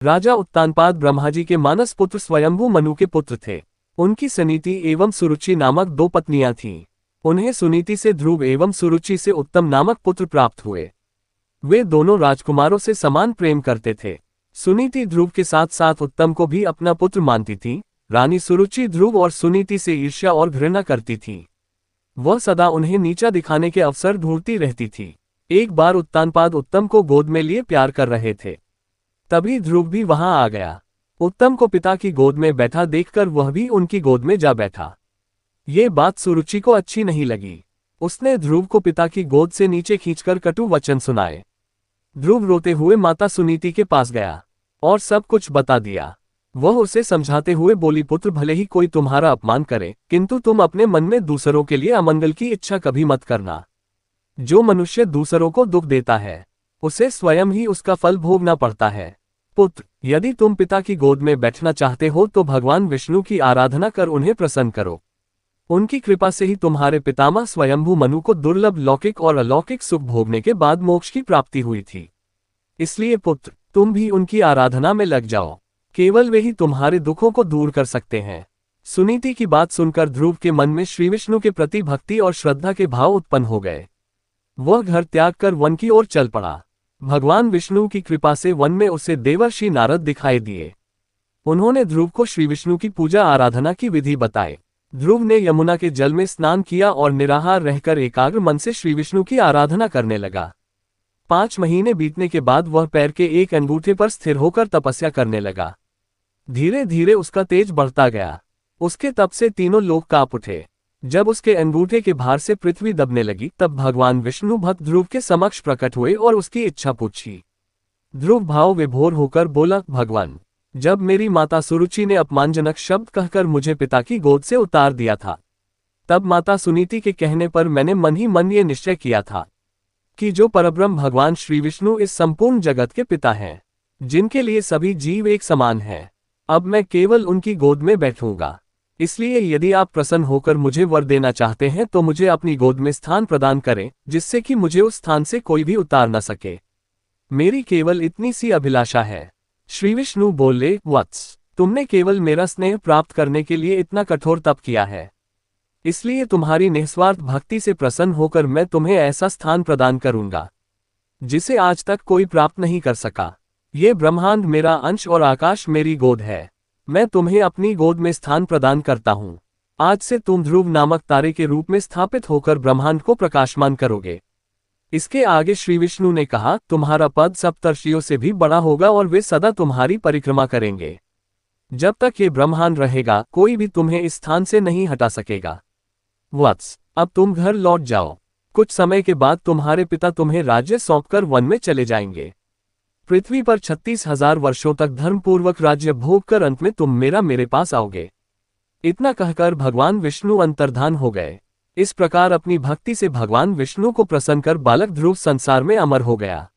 राजा उत्तानपाद ब्रह्माजी के मानस पुत्र स्वयंभू मनु के पुत्र थे। उनकी सुनीति एवं सुरुचि नामक दो पत्नियां थीं। उन्हें सुनीति से ध्रुव एवं सुरुचि से उत्तम नामक पुत्र प्राप्त हुए। वे दोनों राजकुमारों से समान प्रेम करते थे। सुनीति ध्रुव के साथ साथ उत्तम को भी अपना पुत्र मानती थी। रानी सुरुचि ध्रुव और सुनीति से ईर्ष्या और घृणा करती थी। वह सदा उन्हें नीचा दिखाने के अवसर ढूंढती रहती थी। एक बार उत्तानपाद उत्तम को गोद में लिए प्यार कर रहे थे। तभी ध्रुव भी वहां आ गया। उत्तम को पिता की गोद में बैठा देखकर वह भी उनकी गोद में जा बैठा। ये बात सुरुचि को अच्छी नहीं लगी। उसने ध्रुव को पिता की गोद से नीचे खींचकर कटु वचन सुनाए। ध्रुव रोते हुए माता सुनीति के पास गया और सब कुछ बता दिया। वह उसे समझाते हुए बोली, पुत्र भले ही कोई तुम्हारा अपमान करे, किंतु तुम अपने मन में दूसरों के लिए अमंगल की इच्छा कभी मत करना। जो मनुष्य दूसरों को दुख देता है उसे स्वयं ही उसका फल भोगना पड़ता है। पुत्र, यदि तुम पिता की गोद में बैठना चाहते हो तो भगवान विष्णु की आराधना कर उन्हें प्रसन्न करो। उनकी कृपा से ही तुम्हारे पितामह स्वयंभू मनु को दुर्लभ लौकिक और अलौकिक सुख भोगने के बाद मोक्ष की प्राप्ति हुई थी। इसलिए पुत्र, तुम भी उनकी आराधना में लग जाओ। केवल वे ही तुम्हारे दुखों को दूर कर सकते हैं। सुनीति की बात सुनकर ध्रुव के मन में श्री विष्णु के प्रति भक्ति और श्रद्धा के भाव उत्पन्न हो गए। वह घर त्याग कर वन की ओर चल पड़ा। भगवान विष्णु की कृपा से वन में उसे देवर्षि नारद दिखाई दिए। उन्होंने ध्रुव को श्री विष्णु की पूजा आराधना की विधि बताई। ध्रुव ने यमुना के जल में स्नान किया और निराहार रहकर एकाग्र मन से श्री विष्णु की आराधना करने लगा। 5 महीने बीतने के बाद वह पैर के एक अंगूठे पर स्थिर होकर तपस्या करने लगा। धीरे धीरे उसका तेज बढ़ता गया। उसके तप से तीनों लोक कांप उठे। जब उसके अंगूठे के भार से पृथ्वी दबने लगी तब भगवान विष्णु भक्त ध्रुव के समक्ष प्रकट हुए और उसकी इच्छा पूछी। ध्रुव भाव विभोर होकर बोला, भगवान, जब मेरी माता सुरुचि ने अपमानजनक शब्द कहकर मुझे पिता की गोद से उतार दिया था, तब माता सुनीति के कहने पर मैंने मन ही मन ये निश्चय किया था कि जो परब्रह्म भगवान श्री विष्णु इस संपूर्ण जगत के पिता हैं, जिनके लिए सभी जीव एक समान हैं, अब मैं केवल उनकी गोद में बैठूंगा। इसलिए यदि आप प्रसन्न होकर मुझे वर देना चाहते हैं तो मुझे अपनी गोद में स्थान प्रदान करें, जिससे कि मुझे उस स्थान से कोई भी उतार न सके। मेरी केवल इतनी सी अभिलाषा है। श्री विष्णु बोले, वत्स, तुमने केवल मेरा स्नेह प्राप्त करने के लिए इतना कठोर तप किया है, इसलिए तुम्हारी निस्वार्थ भक्ति से प्रसन्न होकर मैं तुम्हें ऐसा स्थान प्रदान करूंगा जिसे आज तक कोई प्राप्त नहीं कर सका। ये ब्रह्मांड मेरा अंश और आकाश मेरी गोद है। मैं तुम्हें अपनी गोद में स्थान प्रदान करता हूँ। आज से तुम ध्रुव नामक तारे के रूप में स्थापित होकर ब्रह्मांड को प्रकाशमान करोगे। इसके आगे श्री विष्णु ने कहा, तुम्हारा पद सप्तर्षियों से भी बड़ा होगा और वे सदा तुम्हारी परिक्रमा करेंगे। जब तक ये ब्रह्मांड रहेगा कोई भी तुम्हें इस स्थान से नहीं हटा सकेगा। वत्स, अब तुम घर लौट जाओ। कुछ समय के बाद तुम्हारे पिता तुम्हें राज्य सौंपकर वन में चले जाएंगे। पृथ्वी पर 36,000 वर्षों तक धर्मपूर्वक राज्य भोग कर अंत में तुम मेरे पास आओगे। इतना कहकर भगवान विष्णु अंतर्धान हो गए। इस प्रकार अपनी भक्ति से भगवान विष्णु को प्रसन्न कर बालक ध्रुव संसार में अमर हो गया।